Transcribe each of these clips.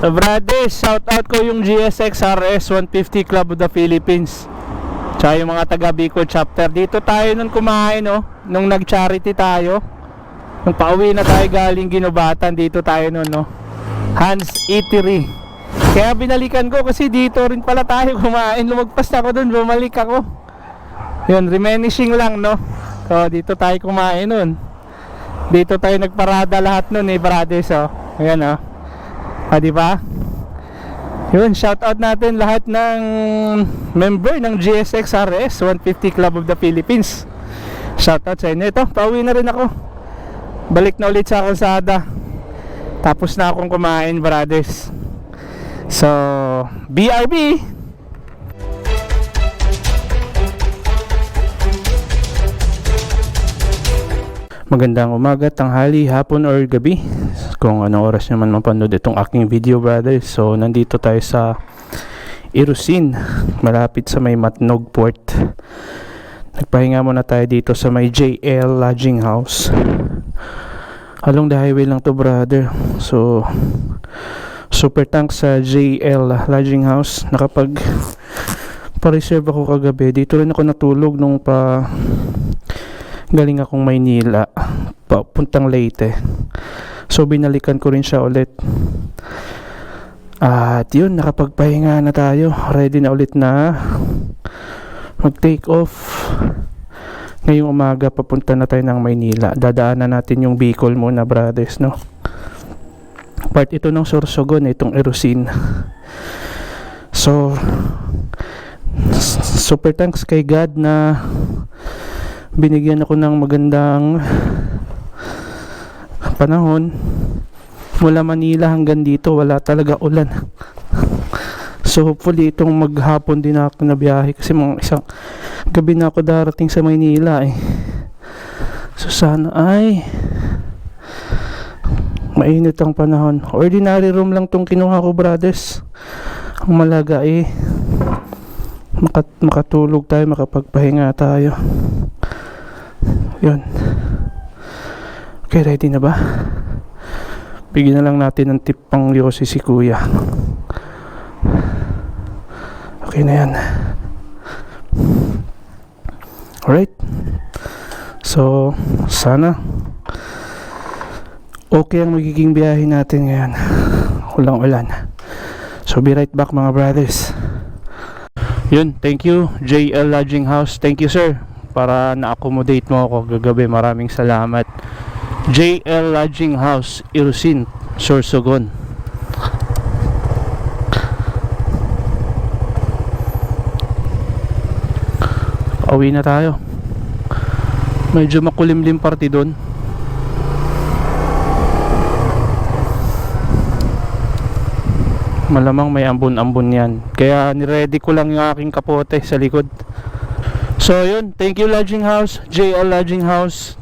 Brothers, shout out ko yung GSX RS 150 Club of the Philippines. Tsaka yung mga taga Bicol chapter. Dito tayo nun kumain, no? Nung nag-charity tayo. Nung pauwi na tayo galing Ginubatan, dito tayo nun, no? Hans Eatery. Kaya binalikan ko kasi dito rin pala tayo kumain. Lumagpas na ako dun, bumalik ako. Yun, remenishing lang, no? So, dito tayo kumain nun. Dito tayo nagparada lahat nun, brothers, oh. Ayan, oh. Diba? Yun, shoutout natin lahat ng member ng GSX RS 150 Club of the Philippines. Shoutout sa inyo. Ito, pauwi na rin ako. Balik na ulit sa kalsada. Tapos na akong kumain, brothers. So, BRB. Magandang umaga, tanghali, hapon or gabi, kung anong oras naman mapanood itong aking video, brothers. So nandito tayo sa Irusin, malapit sa may Matnog Port. Nagpahinga muna tayo dito sa may JL Lodging House. Along the highway lang to, brother. So super thanks sa JL Lodging House. Nakapag pa-reserve ako kagabi. Dito rin ako natulog nung galing akong Maynila papuntang Leyte. So binalikan ko rin siya ulit. At yun, nakapagpahinga na tayo. Ready na ulit na mag take off. Ngayong umaga papunta na tayo ng Maynila. Dadaanan natin yung Bicol muna, brothers, no? Part ito ng Sorsogon, itong Irusin. So super thanks kay God na binigyan ako ng magandang panahon. Mula Manila hanggang dito wala talaga ulan. So hopefully itong maghapon din ako na biyahe, kasi mga isang gabi na ako darating sa Maynila eh. So sana ay mainit ang panahon. Ordinary room lang tong kinuha ko, brothers. Ang malaga eh makatulog tayo, makapagpahinga tayo. Yun. Okay, ready na ba? Bigyan na lang natin ng tip pang yosi si kuya. Okay na yan. Alright. So sana okay ang magiging biyahe natin ngayon. Walang ulan. So be right back, mga brothers. Yun, thank you JL Lodging House. Thank you, sir, para na-accommodate mo ako kagabi. Maraming salamat. JL Lodging House, Irusin, Sorsogon. Pauwi na tayo. Medyo makulimlim party doon. Malamang may ambon-ambon yan. Kaya niready ko lang yung aking kapote sa likod. So yun, thank you Lodging House, JL Lodging House.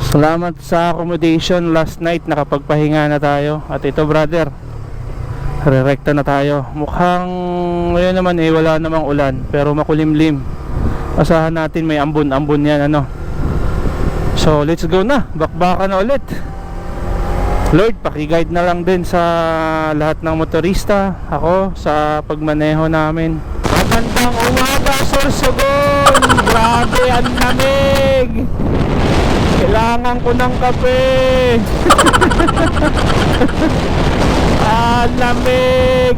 Salamat sa accommodation last night. Nakapagpahinga na tayo. At ito, brother, re-recta na tayo. Mukhang ngayon naman eh wala namang ulan, pero makulimlim. Asahan natin may ambon-ambon yan, ano. So let's go na, bakbaka na ulit. Lord, pakiguide na lang din sa lahat ng motorista, ako sa pagmaneho namin. Magandang umaga, Sorsogon! Grabe, ang lamig! Kailangan ko ng kape! Ang lamig!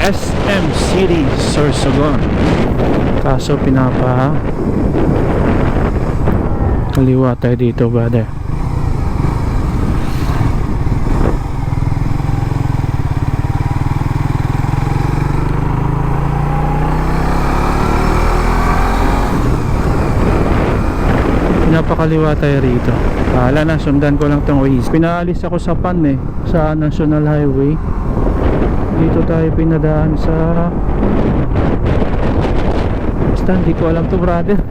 SM City, Sorsogon. Kaso kaliwa tayo dito, brother. Napakaliwa tayo rito. Wala na, sundan ko lang tong Waze. Pinaalis ako sa PAN eh, sa National Highway. Dito tayo pinadaan sa basta hindi ko alam to, brother.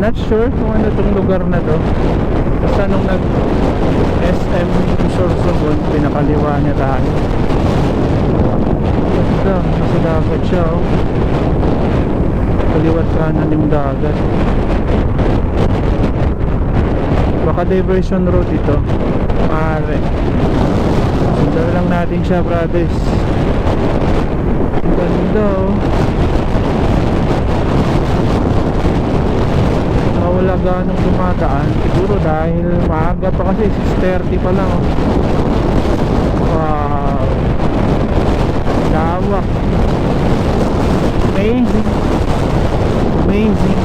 Not sure kung ano tong lugar na to. Basta nung nag SM Sorsogon, pinakaliwa niya tayo. Basta nasa dagat siya, oh. Kaliwat kanan yung dagat. Baka diversion road ito. Mare. Sundan lang natin siya, brothers. Ganda oh. Wala ganong dumadaan. Siguro dahil maaga pa kasi 6:30 pa lang oh. Wow, lawak. Amazing. Amazing.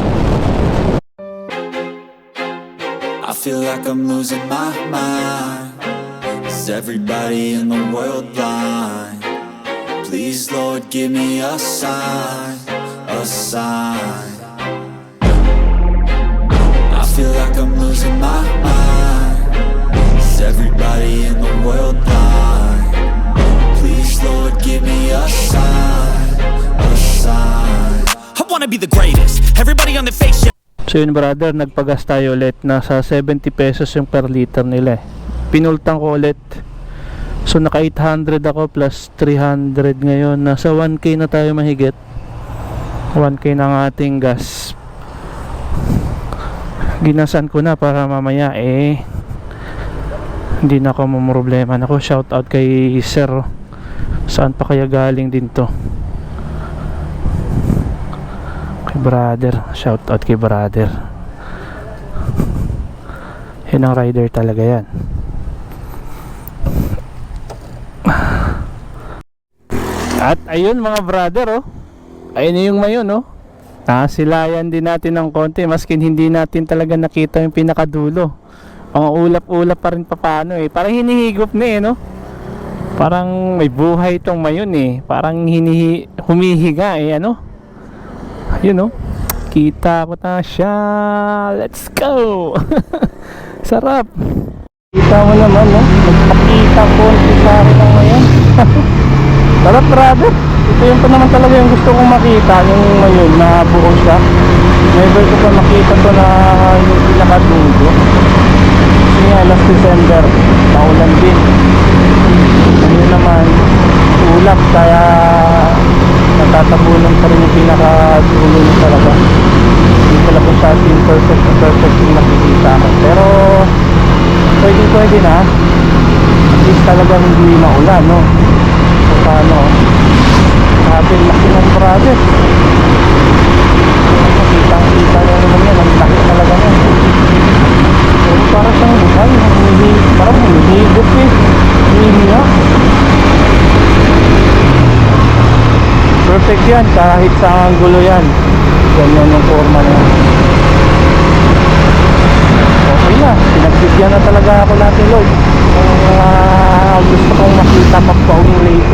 I feel like I'm losing my mind. Is everybody in the world blind? Please, Lord, give me a sign, a sign. I feel like I'm losing my mind. Is everybody in the world blind? Please, Lord, give me a sign, a sign. I wanna be the greatest. Everybody on the face. So yun brother, nagpagas tayo ulit. Nasa 70 pesos yung per liter nila eh. Pinultang ko ulit. So naka 800 ako plus 300 ngayon. Nasa 1k na tayo mahigit. 1k na ang ating gas. Ginasan ko na para mamaya hindi na ako mamroblema. Ako, shout out kay sir. Saan pa kaya galing din to? Brother, shout out kay brother. Yan ang rider talaga yan. At ayun mga brother oh. Ayun yung mayon oh. Nasilayan din natin ng konti maskin hindi natin talaga nakita yung pinakadulo. Ang ulap-ulap pa rin paano eh. Parang hinihigop na eh no. Parang may buhay itong mayon eh. Parang humihiga eh ano. Yun oh. Kita ko na siya. Let's go. Sarap. Kita mo naman no. Magpakita konti sa akin ng mayon. Sarap brother. Ito yung pa naman talaga yung gusto kong makita. Yung mayon na buo siya. Never ko pa makita to na yung pinakadulo. Kasi nga last December naulan din. Ayun naman ulap kaya natatabunan pa rin yung pinakadulo niya talaga. Hindi talaga siya perfect na perfect yung nakikita ko. Pero pwede na. At least talaga hindi maulan no. So paano sabi laki ng brother. Makita na naman yan. Ang laki talaga yan. So parang siyang buhay. Parang humihigop eh. Humihinga. Perfect yan kahit sa angulo yan. Ganyan yung forma na yan. Okay na. Pinagbigyan na talaga ako natin Lord. Kung gusto kong makita pagpauling late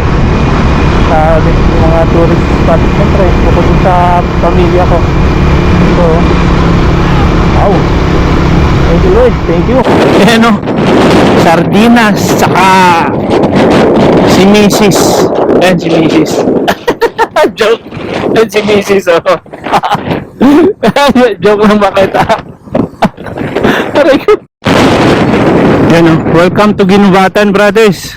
sa mga tourist spot. Siyempre bukod sa pamilya ko. So wow. Thank you Lord. Thank you. Ayan o. Sardinas. Saka si Mrs. Ayan si Mrs. Joke. Yan si Mrs. Oh. Joke lang makita. Yan oh. Welcome to Ginubatan brothers.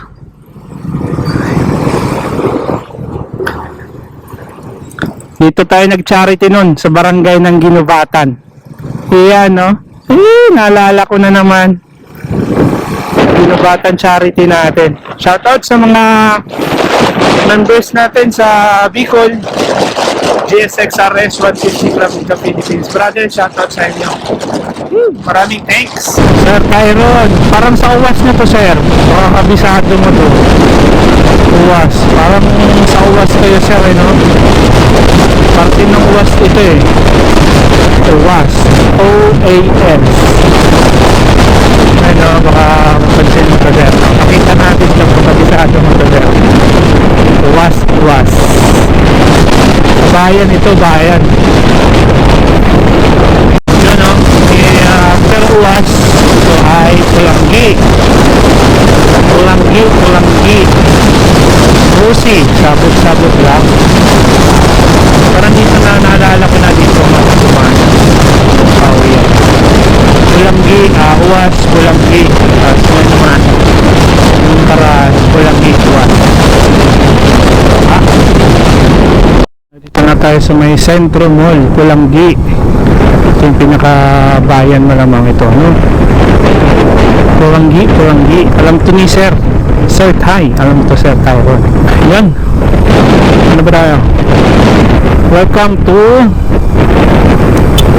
Dito tayo nag-charity nun sa barangay ng Ginubatan. Yan oh. Naalala ko na naman. Ginubatan charity natin. Shoutout sa mga members natin sa Bicol GSXRS 150 Club of the Philippines. Brother, shoutout sa inyo. Maraming thanks. Sir Tyron, parang sa uwas na to sir. Mga kabisado mo to. Uwas. Parang sa uwas kayo sir no? Parte ng uwas ito eh. Uwas. O-A-S. Ano, baka mapansin mo to sir. Makita natin lang kung kabisado mo to sir. Uwas. Bayan ito, bayan. Yun o. Pero uwas ito ay Pulanggi. Busi, sabot-sabot lang. Parang dito na naalala ko na dito mga kumain. Yan. Pulanggi, uwas, Pulanggi. Sino naman? Para Pulanggi, uwas. Dito na tayo sa may Centro Mall, Pulanggi. Ito yung pinakabayan malamang ito, no? Puranggi. Alam to ni Sir. Sir Thai. Alam to Sir Thai ko. Yan. Ano ba tayo? Welcome to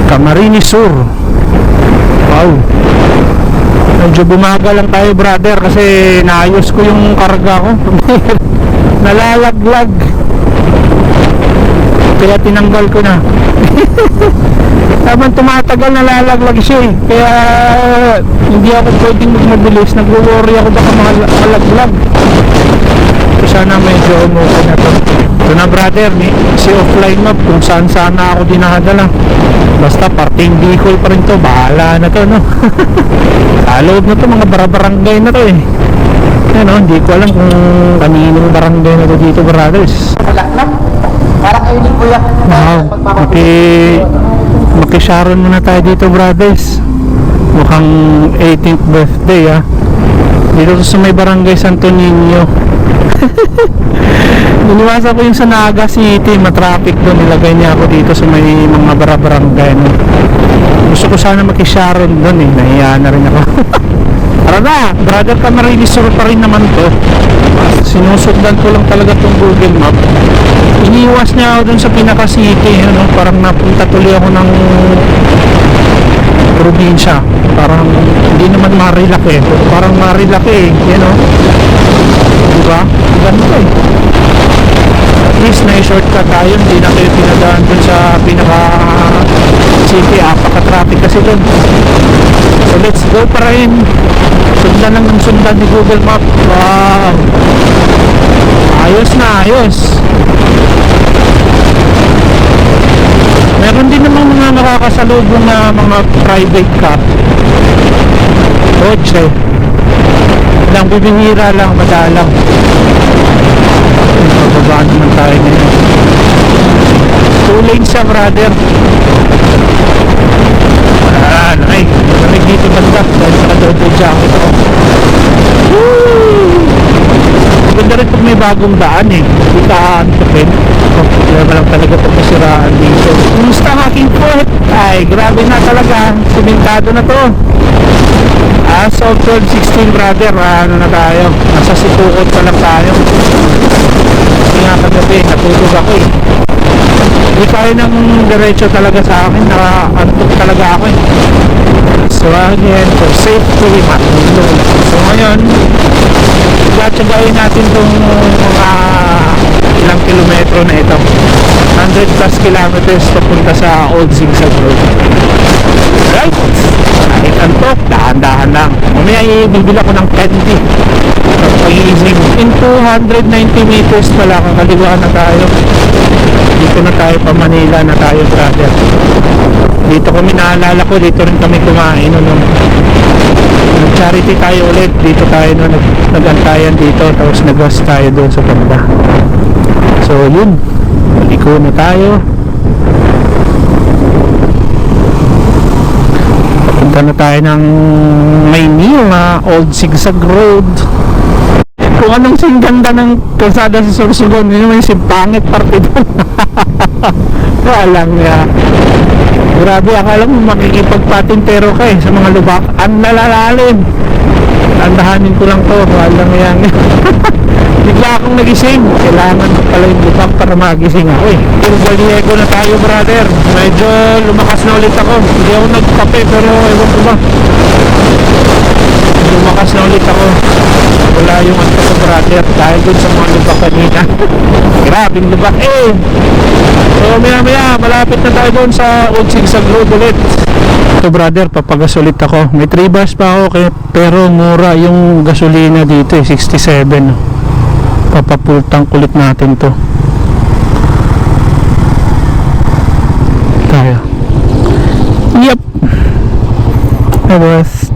Camarines Sur. Wow. Medyo bumaga lang tayo brother kasi naayos ko yung karga ko. Nalalaglag. Kaya tinanggal ko na. Habang tumatagal nalalaglag siya eh. Kaya hindi ako pwedeng magmabilis. Nagwo-worry ako baka malaglag. So sana medyo okay na to. Ito na brother, si offline map kung saan sana ako dinadala. Basta parting Bicol pa rin to. Bahala na to no. Sa loob na to, mga barangay na to eh. Yan o, hindi ko alam kung kaninong barangay na to dito brothers. Parang kayo din kuya. Wow, Maki-Sharon muna tayo dito brothers. Mukhang 18th birthday dito sa may barangay Santo Niño. Iniwasan ko yung sa Naga City, matraffic doon. Nilagay niya ako dito sa may mga barangay no? Gusto ko sana Maki-Sharon doon eh. Nahiya na rin ako. Tara na, brother Camarines Sur pa rin naman to. Sinusundan ko lang talaga tong Google Map. Iniwas niya ako dun sa pinaka city ano? Parang napunta tuloy ako ng probinsya. Parang hindi naman Marilaki eh. Parang Marilaki eh. Yan o, diba? Ganito eh. At least na-shortcut tayo. Hindi na kayo pinadaan dun sa pinaka city. Apaka-traffic kasi dun. So let's go pa rin. Sundan lang ng sundan ni Google Map. Wow, ayos na ayos. Meron din namang mga nakakasalubong na mga private car, kotse lang, bibihira lang, madalang. Bababa naman tayo ngayon. 2 lanes siya brother. Ay, malamig dito banda dahil sa double jacket ako. Maganda rin pag may bagong daan eh. Hindi ka aantukin. Kaya lang talaga pag masiraan dito. Kumusta ang aking foot? Ay, grabe na talaga. Simentado na to. As of 12:16 brother, ano na tayo? Nasa Sipukot pa lang tayo. Kasi nga kagabi, natulog ako eh. Hindi kaya ng diretso talaga sa akin. Nakaantok talaga ako eh. So again, for safety matulog. So ngayon, tsagayin natin itong mga ilang kilometro na ito. 100 plus kilometers papunta sa Old Zigzag Road. Alright, kahit antok, dahan-dahan lang. Mamaya ibibili ako ng candy pag-iising. In 290 meters pala, kakaliwaan na tayo. Dito na tayo pa Manila na tayo brother. Dito kami, naalala ko, dito rin kami kumain nag-charity tayo ulit. Dito tayo nag-antayan dito, tapos nag-gas tayo doon sa banda. So yun, maliko na tayo. Papunta na tayo ng Maynila, Old Zigzag Road. Kung anong singganda ng kalsada sa Sorsogon, yun naman yung simpangit parte doon. Alam niya, grabe, akala mo makikipagpatintero ka eh sa mga lubak. Ang nalalalim. Tandahanin ko lang to, walang yan. Bigla akong nagising. Kailangan ko pala yung lubak para magising ako eh. Baliego na tayo brother. Medyo lumakas na ulit ako. Hindi ako nagkape pero ewan ko ba, lumakas na ulit ako. Wala yung anto ko brother dahil dun sa mga lubak kanina. Grabing lubak eh. So maya malapit na tayo doon sa Old Zigzag Road ulit. Ito brother, papagas ulit ako. May 3 bars pa ako pero mura yung gasolina dito eh, 67. Papapultang kulit natin to. Tayo. Yep. Hey boss.